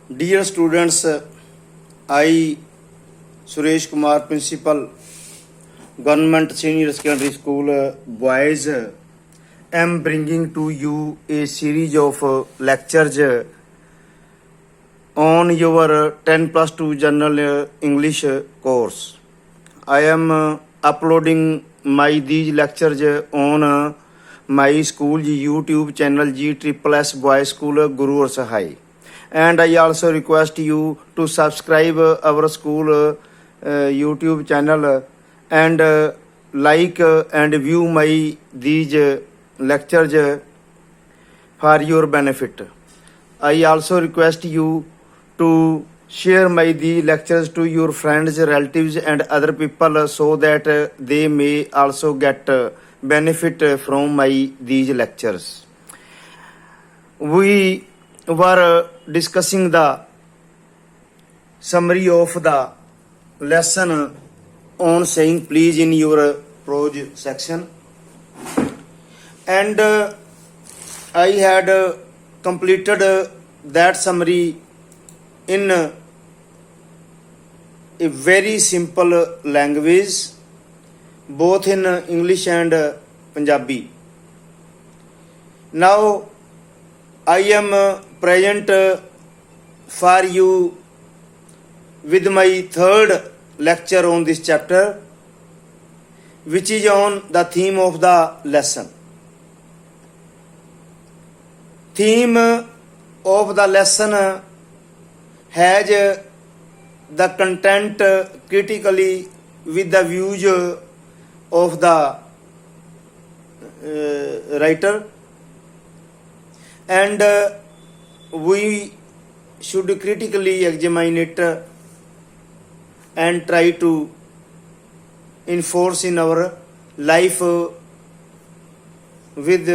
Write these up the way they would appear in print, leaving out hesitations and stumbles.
Dear students, I, Suresh Kumar, Principal, Government Senior Secondary School, Boys, am bringing to you a series of lectures on your 10 plus 2 General English course. I am uploading these lectures on my school YouTube channel GSSS Boys School Guru Ar Sahai. And I also request you to subscribe our school YouTube channel and like and view these lectures for your benefit. I also request you to share these lectures to your friends, relatives and other people so that they may also get benefit from these lectures. We were discussing the summary of the lesson on saying please in your prose section, and I had completed that summary in a very simple language, both in English and Punjabi. Now I am present for you with my third lecture on this chapter, which is on the theme of the lesson. Theme of the lesson has the content critically with the views of the writer, and we should critically examine it and try to enforce in our life with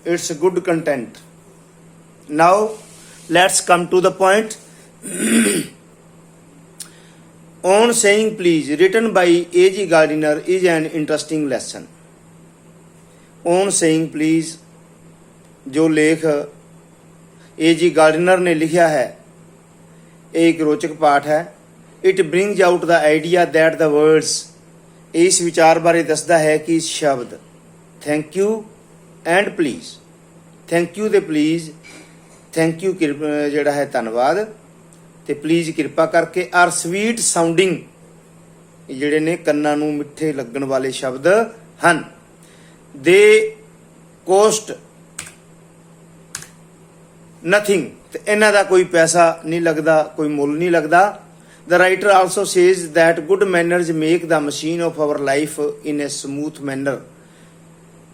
its good content. Now let's come to the point. On saying please, written by A.G. Gardiner, is an interesting lesson. On saying please, जो लेख A.G. Gardiner ने लिखा है, एक रोचक पाठ है. It brings out the idea that the words, इस विचार बारे दसदा है कि शब्द thank you and please, thank you ते प्लीज, थैंक यू जिहड़ा है धन्नवाद ते प्लीज किरपा करके, आर स्वीट साउंडिंग, जिहड़े ने कन्नां नूं मिठे लगण वाले शब्द हन. दे कोस्ट नथिंग, ते इन्हां दा कोई पैसा नहीं लगदा, कोई मुल नहीं लगदा. The writer also says that good manners make the machine of our life in a smooth manner.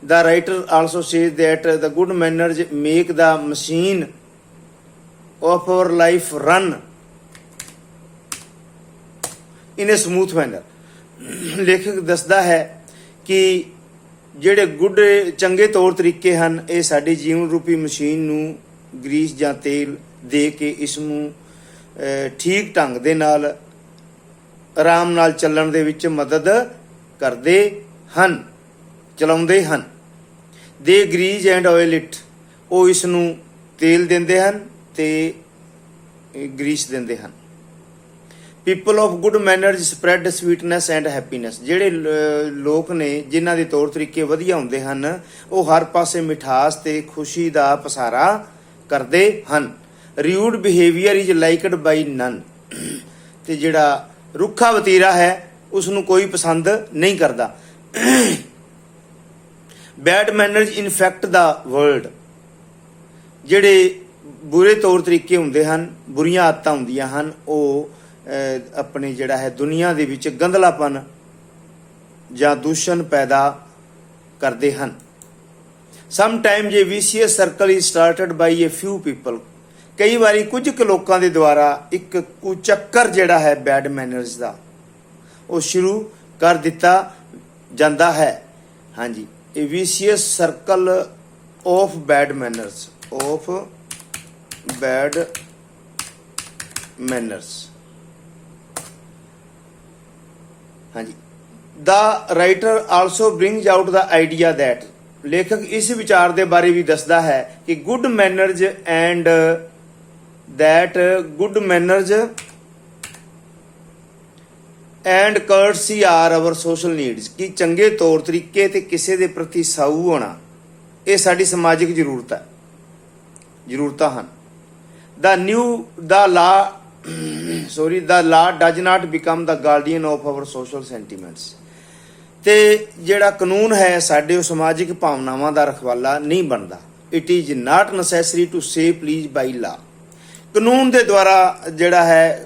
The writer also says that the good manners make the machine of our life run in a smooth manner. ਲੇਖਕ ਦੱਸਦਾ ਹੈ ਕਿ ਜਿਹੜੇ good ਚੰਗੇ ਤੌਰ ਤਰੀਕੇ ਹਨ, ਇਹ ਸਾਡੀ ਜੀਵਨ ਰੂਪੀ ਮਸ਼ੀਨ ਨੂੰ ਗਰੀਸ ਜਾਂ ਤੇਲ ਦੇ ਕੇ ਇਸ ਨੂੰ ਠੀਕ ਢੰਗ ਦੇ ਨਾਲ ਆਰਾਮ ਨਾਲ ਚੱਲਣ ਦੇ ਵਿੱਚ ਮਦਦ ਕਰਦੇ ਹਨ, ਚਲਾਉਂਦੇ ਹਨ. ਦੇ ਗਰੀਸ ਐਂਡ ਆਇਲ ਇਟ, ਉਹ ਇਸ ਨੂੰ ਤੇਲ ਦਿੰਦੇ ਹਨ ਤੇ ਗਰੀਸ ਦਿੰਦੇ ਹਨ. People of good manners spread sweetness and happiness, ਜਿਹੜੇ ਲੋਕ ਨੇ ਜਿਨ੍ਹਾਂ ਦੇ ਤੌਰ ਤਰੀਕੇ ਵਧੀਆ ਹੁੰਦੇ ਹਨ, ਉਹ ਹਰ ਪਾਸੇ ਮਿਠਾਸ ਤੇ ਖੁਸ਼ੀ ਦਾ ਪਸਾਰਾ ਕਰਦੇ ਹਨ. ਰਿਊਡ ਬਿਹੇਵੀਅਰ ਇਜ਼ ਲਾਈਕਡ ਬਾਈ ਨਨ, ਤੇ ਜਿਹੜਾ ਰੁੱਖਾ ਵਤੀਰਾ ਹੈ ਉਸ ਨੂੰ ਕੋਈ ਪਸੰਦ ਨਹੀਂ ਕਰਦਾ. ਬੈਡ ਮੈਨਰਸ ਇਨਫੈਕਟ ਦਾ ਵਰਲਡ, ਜਿਹੜੇ ਬੁਰੇ ਤੌਰ ਤਰੀਕੇ ਹੁੰਦੇ ਹਨ, ਬੁਰੀਆਂ ਆਦਤਾਂ ਹੁੰਦੀਆਂ ਹਨ, ਉਹ ਆਪਣੇ ਜਿਹੜਾ ਹੈ ਦੁਨੀਆ ਦੇ ਵਿੱਚ ਗੰਧਲਾਪਨ ਜਾਂ ਦੂਸ਼ਣ ਪੈਦਾ ਕਰਦੇ ਹਨ. Sometimes a vicious circle is started by a few people, ਕਈ ਵਾਰੀ ਕੁਝ ਕੁ ਲੋਕਾਂ ਦੇ ਦੁਆਰਾ ਇੱਕ ਕੁਚੱਕਰ ਜਿਹੜਾ ਹੈ ਬੈਡ ਮੈਨਰਸ ਦਾ, ਉਹ ਸ਼ੁਰੂ ਕਰ ਦਿੱਤਾ ਜਾਂਦਾ ਹੈ. ਹਾਂਜੀ, a vicious circle of bad manners, of bad manners. ਹਾਂਜੀ, the writer also brings out the idea that, ਲੇਖਕ ਇਸ ਵਿਚਾਰ ਦੇ ਬਾਰੇ ਵੀ ਦੱਸਦਾ ਹੈ ਕਿ good manners and that good manners and courtesy are our social needs, ਕਿ ਚੰਗੇ ਤੌਰ ਤਰੀਕੇ ਤੇ ਕਿਸੇ ਦੇ ਪ੍ਰਤੀ ਸਾਊ ਹੋਣਾ ਇਹ ਸਾਡੀ ਸਮਾਜਿਕ ਜ਼ਰੂਰਤਾਂ ਹਨ। the law does not become the guardian of our social sentiments, ਤੇ ਜਿਹੜਾ ਕਾਨੂੰਨ ਹੈ ਸਾਡੇ ਉਹ ਸਮਾਜਿਕ ਭਾਵਨਾਵਾਂ ਦਾ ਰਖਵਾਲਾ ਨਹੀਂ ਬਣਦਾ। it is not necessary to say please by law, ਕਾਨੂੰਨ ਦੇ ਦੁਆਰਾ ਜਿਹੜਾ ਹੈ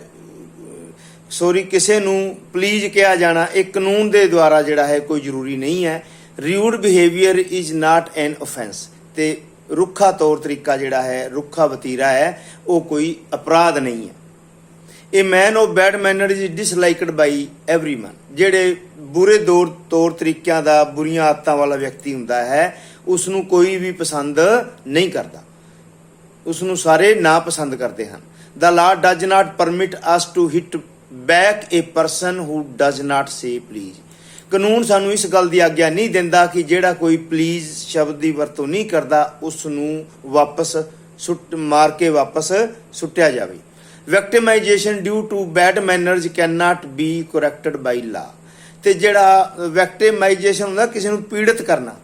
ਕਿਸੇ ਨੂੰ ਪਲੀਜ਼ ਕਿਹਾ ਜਾਣਾ ਇਹ ਕਾਨੂੰਨ ਦੇ ਦੁਆਰਾ ਜਿਹੜਾ ਹੈ ਕੋਈ ਜ਼ਰੂਰੀ ਨਹੀਂ ਹੈ। rude behavior is not an offense, ਤੇ ਰੁੱਖਾ ਤੌਰ ਤਰੀਕਾ ਜਿਹੜਾ ਹੈ ਰੁੱਖਾ ਵਤੀਰਾ ਹੈ ਉਹ ਕੋਈ ਅਪਰਾਧ ਨਹੀਂ ਹੈ। A man of bad manner is disliked by everyone, ਜਿਹੜੇ ਬੁਰੇ ਤੌਰ ਤਰੀਕਿਆਂ ਦਾ ਬੁਰੀਆਂ ਆਦਤਾਂ ਵਾਲਾ ਵਿਅਕਤੀ ਹੁੰਦਾ ਹੈ ਉਸ ਨੂੰ ਕੋਈ ਵੀ ਪਸੰਦ ਨਹੀਂ ਕਰਦਾ, ਉਸ ਨੂੰ ਸਾਰੇ ਨਾਪਸੰਦ ਕਰਦੇ ਹਨ। The law does not permit us to hit back a person who does not say please, ਕਾਨੂੰਨ ਸਾਨੂੰ ਇਸ ਗੱਲ ਦੀ ਆਗਿਆ ਨਹੀਂ ਦਿੰਦਾ ਕਿ ਜਿਹੜਾ ਕੋਈ ਪਲੀਜ਼ ਸ਼ਬਦ ਦੀ ਵਰਤੋਂ ਨਹੀਂ ਕਰਦਾ ਉਸ ਨੂੰ ਵਾਪਸ ਮਾਰ ਕੇ ਵਾਪਸ ਸੁੱਟਿਆ ਜਾਵੇ। Victimization due to bad manners can not be corrected by law, ਤੇ ਜਿਹੜਾ ਵਿਕਟਿਮਾਈਜੇਸ਼ਨ ਹੁੰਦਾ ਕਿਸੇ ਨੂੰ ਪੀੜਤ ਕਰਨਾ,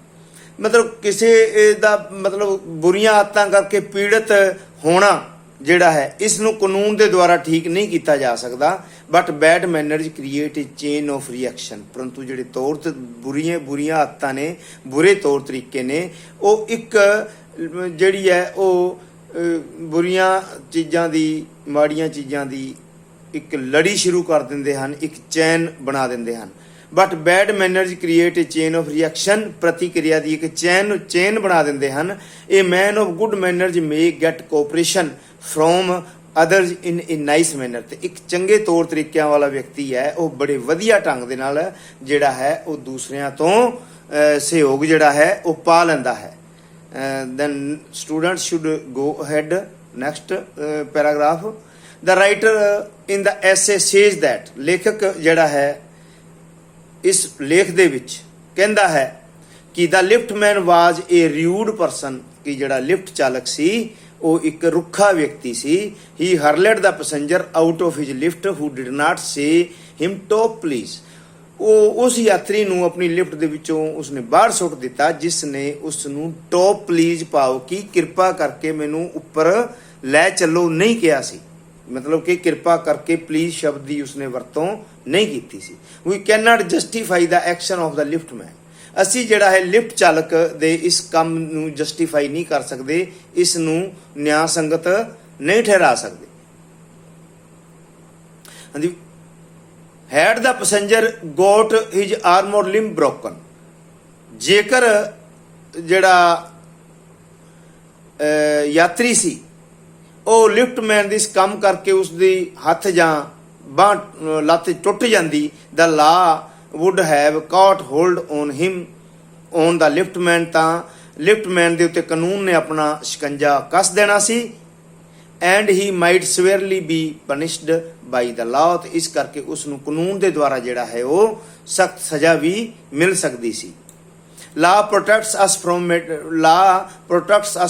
ਮਤਲਬ ਕਿਸੇ ਦਾ ਮਤਲਬ ਬੁਰੀਆਂ ਆਦਤਾਂ ਕਰਕੇ ਪੀੜਤ ਹੋਣਾ ਜਿਹੜਾ ਹੈ ਇਸ ਨੂੰ ਕਾਨੂੰਨ ਦੇ ਦੁਆਰਾ ਠੀਕ ਨਹੀਂ ਕੀਤਾ ਜਾ ਸਕਦਾ। But bad manners create a chain of reaction, ਪਰੰਤੂ ਜਿਹੜੇ ਤੌਰ ਤੇ ਬੁਰੀਆਂ ਆਦਤਾਂ ਨੇ ਬੁਰੇ ਤੌਰ ਤਰੀਕੇ ਨੇ ਉਹ ਇੱਕ ਜਿਹੜੀ ਹੈ ਉਹ ਬੁਰੀਆਂ ਚੀਜ਼ਾਂ ਦੀ ਮਾੜੀਆਂ ਚੀਜ਼ਾਂ ਦੀ ਇੱਕ ਲੜੀ ਸ਼ੁਰੂ ਕਰ ਦਿੰਦੇ ਹਨ, ਇੱਕ ਚੈਨ ਬਣਾ ਦਿੰਦੇ ਹਨ। But bad manners create a chain of reaction, ਪ੍ਰਤੀਕਿਰਿਆ ਦੀ ਇੱਕ ਚੇਨ ਬਣਾ ਦਿੰਦੇ ਹਨ। A man of good manners may get cooperation from others in a nice manner, ਤੇ ਇੱਕ ਚੰਗੇ ਤੌਰ ਤਰੀਕਿਆਂ ਵਾਲਾ ਵਿਅਕਤੀ ਹੈ ਉਹ ਬੜੇ ਵਧੀਆ ਢੰਗ ਦੇ ਨਾਲ ਜਿਹੜਾ ਹੈ ਉਹ ਦੂਸਰਿਆਂ ਤੋਂ ਸਹਿਯੋਗ ਜਿਹੜਾ ਹੈ ਉਹ ਪਾ ਲੈਂਦਾ ਹੈ। then students should go ahead. Next paragraph, the writer in the essay says that, ਲੇਖਕ ਜਿਹੜਾ ਹੈ ਇਸ ਲੇਖ ਦੇ ਵਿੱਚ ਕਹਿੰਦਾ ਹੈ ਕਿ the liftman was a rude person, ਕਿ ਜਿਹੜਾ ਲਿਫਟ ਚਾਲਕ ਸੀ ਉਹ ਇੱਕ ਰੁੱਖਾ ਵਿਅਕਤੀ ਸੀ। he hurled the passenger out of his lift who did not say him to please, ਉਹ ਉਸ ਯਾਤਰੀ ਨੂੰ ਆਪਣੀ ਲਿਫਟ ਦੇ ਵਿੱਚੋਂ ਉਸਨੇ ਬਾਹਰ ਸੁੱਟ ਦਿੱਤਾ ਜਿਸ ਨੇ ਉਸ ਨੂੰ ਟੌਪ ਪਲੀਜ਼ ਪਾਓ ਕਿ ਕਿਰਪਾ ਕਰਕੇ ਮੈਨੂੰ ਉੱਪਰ ਲੈ ਚੱਲੋ ਨਹੀਂ ਕਿਹਾ ਸੀ, ਮਤਲਬ ਕਿ ਕਿਰਪਾ ਕਰਕੇ ਪਲੀਜ਼ ਸ਼ਬਦ ਦੀ ਉਸਨੇ ਵਰਤੋਂ ਨਹੀਂ ਕੀਤੀ ਸੀ। We can not justify the action of the liftman, ਅਸੀਂ ਜਿਹੜਾ ਹੈ ਲਿਫਟ ਚਾਲਕ ਦੇ ਇਸ ਕੰਮ ਨੂੰ ਜਸਟੀਫਾਈ ਨਹੀਂ ਕਰ ਸਕਦੇ, ਇਸ ਨੂੰ ਨਿਆਂ ਸੰਗਤ ਨਹੀਂ ਠਹਿਰਾ ਸਕਦੇ। ਹਾਂਜੀ, had the passenger got his arm or limb broken, ਜੇਕਰ ਜਿਹੜਾ ਯਾਤਰੀ ਸੀ ਉਹ ਲਿਫਟਮੈਨ ਦੇ ਇਸ ਕੰਮ ਕਰਕੇ ਉਸਦੀ ਹੱਥ ਜਾਂ ਬਾਂਹ ਲੱਤ ਟੁੱਟ ਜਾਂਦੀ, the law would have caught hold on him on the liftman, ਤਾਂ ਲਿਫਟਮੈਨ ਦੇ ਉੱਤੇ ਕਾਨੂੰਨ ਨੇ ਆਪਣਾ ਸ਼ਿਕੰਜਾ ਕੱਸ ਦੇਣਾ ਸੀ। and he might severely be punished by the law, ਤੇ ਇਸ ਕਰਕੇ ਉਸ ਨੂੰ ਕਾਨੂੰਨ ਦੇ ਦੁਆਰਾ ਜਿਹੜਾ ਹੈ ਉਹ ਸਖਤ ਸਜ਼ਾ ਵੀ ਮਿਲ ਸਕਦੀ ਸੀ। law protects us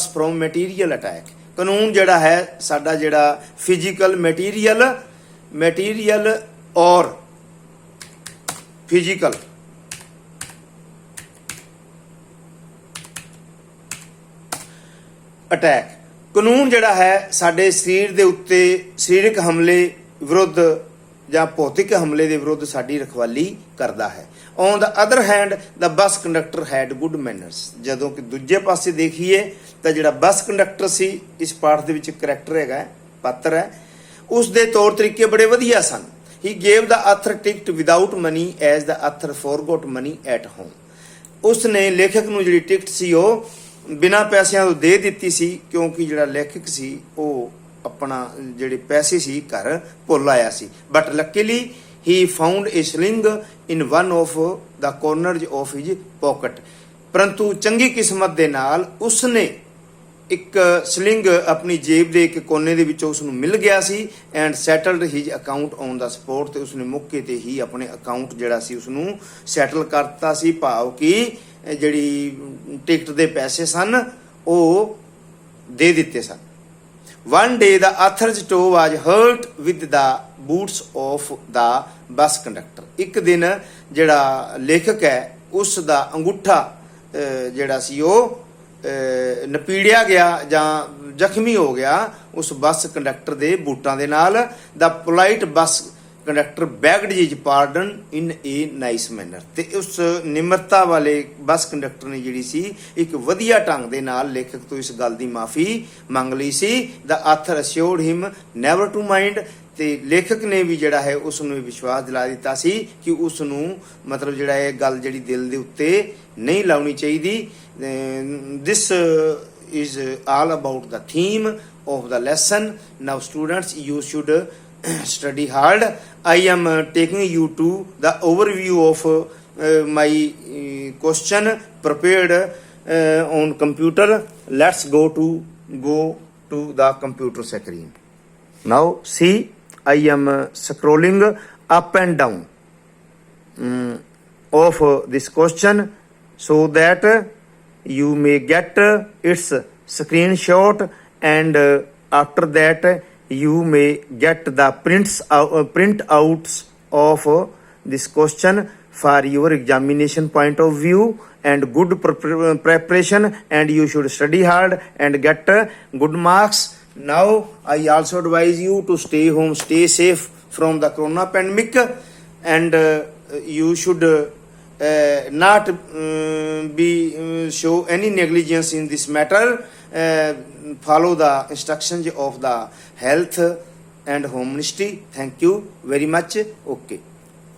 from material attack, ਕਾਨੂੰਨ ਜਿਹੜਾ ਹੈ ਸਾਡਾ ਜਿਹੜਾ ਫਿਜ਼ੀਕਲ ਮੈਟੀਰੀਅਲ ਔਰ ਫਿਜ਼ੀਕਲ ਅਟੈਕ, ਕਾਨੂੰਨ ਜਿਹੜਾ ਹੈ ਸਾਡੇ ਸਰੀਰ ਦੇ ਉੱਤੇ ਸਰੀਰਕ ਹਮਲੇ ਵਿਰੁੱਧ ਜਾਂ ਭੌਤਿਕ ਹਮਲੇ ਦੇ ਵਿਰੁੱਧ ਸਾਡੀ ਰਖਵਾਲੀ ਕਰਦਾ ਹੈ। On the other hand the bus conductor head good manners, ਜਦੋਂ ਕਿ ਦੂਜੇ ਪਾਸੇ ਦੇਖੀਏ ਤਾਂ ਜਿਹੜਾ ਬੱਸ ਕੰਡਕਟਰ ਸੀ ਇਸ ਪਾਠ ਦੇ ਵਿੱਚ ਕਰੈਕਟਰ ਹੈਗਾ, ਪਾਤਰ ਹੈ, ਉਸ ਦੇ ਤੌਰ ਤਰੀਕੇ ਬੜੇ ਵਧੀਆ ਸਨ। He gave the author ticket without money as the author forgot money at home, ਉਸ ਨੇ ਲੇਖਕ ਨੂੰ ਜਿਹੜੀ ਟਿਕਟ ਸੀ ਉਹ ਬਿਨਾਂ ਪੈਸਿਆਂ ਤੋਂ ਦੇ ਦਿੱਤੀ ਸੀ ਕਿਉਂਕਿ ਜਿਹੜਾ ਲੇਖਕ ਸੀ ਉਹ ਆਪਣਾ ਜਿਹੜੇ ਪੈਸੇ ਸੀ ਘਰ ਭੁੱਲ ਆਇਆ ਸੀ। But luckily he found a shilling in one of the corners of his pocket, ਪਰੰਤੂ ਚੰਗੀ ਕਿਸਮਤ ਦੇ ਨਾਲ ਉਸਨੇ ਇੱਕ ਸਲਿੰਗ ਆਪਣੀ ਜੇਬ ਦੇ ਇੱਕ ਕੋਨੇ ਦੇ ਵਿੱਚੋਂ ਉਸ ਨੂੰ ਮਿਲ ਗਿਆ ਸੀ। And settled his account on the spot, ਤੇ ਉਸਨੇ ਮੌਕੇ ਤੇ ਹੀ ਆਪਣੇ ਅਕਾਊਂਟ ਜਿਹੜਾ ਸੀ ਉਸ ਨੂੰ ਸੈਟਲ ਕਰਤਾ ਸੀ, ਭਾਵ ਕਿ ਜਿਹੜੀ ਟਿਕਟ ਦੇ ਪੈਸੇ ਸਨ ਉਹ ਦੇ ਦਿੱਤੇ ਸਨ। One day the author's toe was hurt with the boots of the bus conductor. ਇੱਕ ਦਿਨ ਜਿਹੜਾ ਲੇਖਕ ਹੈ ਉਸ ਦਾ ਅੰਗੂਠਾ ਜਿਹੜਾ ਸੀ ਉਹ ਨਪੀੜਿਆ ਗਿਆ ਜਾਂ ਜ਼ਖਮੀ ਹੋ ਗਿਆ ਉਸ ਬੱਸ ਕੰਡਕਟਰ ਦੇ ਬੂਟਾਂ ਦੇ ਨਾਲ। The polite bus conductor begged his pardon in a nice manner. ਤੇ ਉਸ ਨਿਮਰਤਾ ਵਾਲੇ ਬੱਸ ਕੰਡਕਟਰ ਨੇ ਜਿਹੜੀ ਸੀ ਇੱਕ ਵਧੀਆ ਢੰਗ ਦੇ ਨਾਲ ਲੇਖਕ ਤੋਂ ਇਸ ਗੱਲ ਦੀ ਮਾਫੀ ਮੰਗ ਲਈ ਸੀ। The author assured him never to mind. ਤੇ ਲੇਖਕ ਨੇ ਵੀ ਜਿਹੜਾ ਹੈ ਉਸ ਨੂੰ ਵਿਸ਼ਵਾਸ ਦਿਲਾ ਦਿੱਤਾ ਸੀ ਕਿ ਉਸ ਨੂੰ ਮਤਲਬ ਜਿਹੜਾ ਇਹ ਗੱਲ ਜਿਹੜੀ ਦਿਲ ਦੇ ਉੱਤੇ ਨਹੀਂ ਲਾਉਣੀ ਚਾਹੀਦੀ। ਦਿਸ is all about the theme of the lesson. Now students, you should study hard. I am taking you to the overview of my question prepared on computer. Let's go to the computer screen. Now see, I am scrolling up and down of this question so that you may get its screenshot, and after that you may get the printouts of this question for your examination point of view and good preparation, and you should study hard and get good marks. Now I also advise you to stay home, stay safe from the corona pandemic, and you should not show any negligence in this matter. Follow the instructions of the health and home ministry. Thank you very much. Okay.